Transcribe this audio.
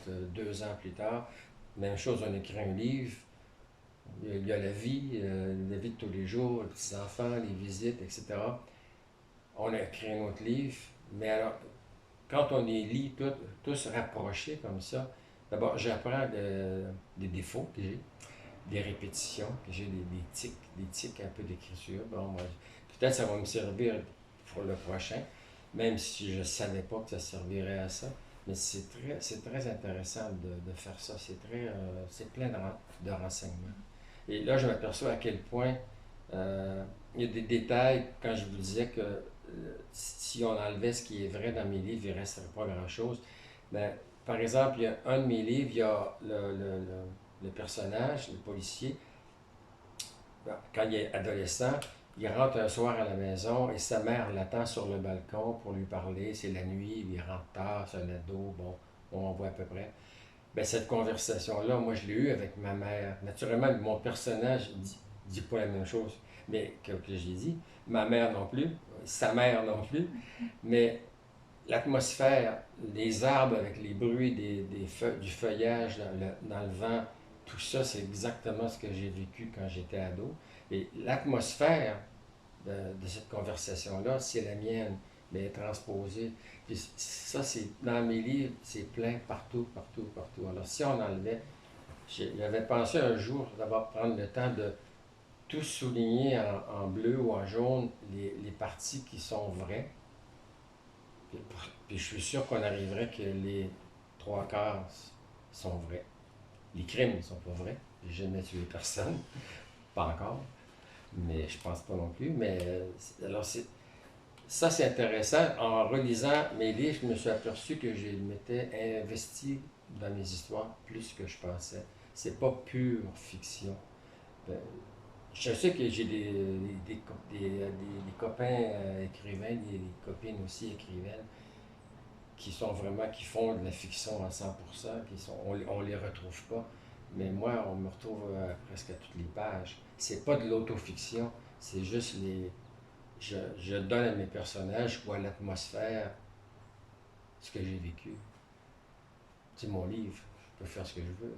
2 ans plus tard. Même chose, on écrit un livre. Il y a la vie de tous les jours, les petits-enfants, les visites, etc. On a écrit un autre livre, mais alors, quand on les lit tous rapprochés comme ça, d'abord, j'apprends des défauts que j'ai, des répétitions, que j'ai des tics un peu d'écriture. Bon, moi, peut-être ça va me servir pour le prochain, même si je ne savais pas que ça servirait à ça. Mais c'est très intéressant de faire ça. C'est plein de renseignements. Et là, je m'aperçois à quel point il y a des détails, quand je vous disais que si on enlevait ce qui est vrai dans mes livres, il ne resterait pas grand-chose. Ben, par exemple, il y a un de mes livres, il y a le personnage, le policier, quand il est adolescent, il rentre un soir à la maison et sa mère l'attend sur le balcon pour lui parler. C'est la nuit, il rentre tard, c'est un ado, bon, on voit à peu près. Ben, cette conversation-là, moi, je l'ai eue avec ma mère. Naturellement, mon personnage dit pas la même chose mais que j'ai dit. Ma mère non plus, sa mère non plus. Mais l'atmosphère, les arbres avec les bruits du feuillage dans le vent, tout ça, c'est exactement ce que j'ai vécu quand j'étais ado. Et l'atmosphère de cette conversation-là, c'est la mienne, mais elle est transposée. Puis ça, c'est dans mes livres, c'est plein partout, partout, partout. Alors si on enlevait, j'avais pensé un jour d'avoir prendre le temps de tout souligner en bleu ou en jaune les parties qui sont vraies. Puis, puis je suis sûr qu'on arriverait que les 3 quarts sont vrais. Les crimes ne sont pas vrais. J'ai jamais tué personne. Pas encore. Mais je pense pas non plus. Mais alors ça, c'est intéressant. En relisant mes livres, je me suis aperçu que je m'étais investi dans mes histoires plus que je pensais. C'est pas pure fiction. Ben, je sais que j'ai des copains écrivains, des copines aussi écrivaines, qui sont vraiment, qui font de la fiction à 100%, on les retrouve pas. Mais moi, on me retrouve presque à toutes les pages. C'est pas de l'autofiction, c'est juste je donne à mes personnages ou à l'atmosphère ce que j'ai vécu. C'est mon livre, je peux faire ce que je veux.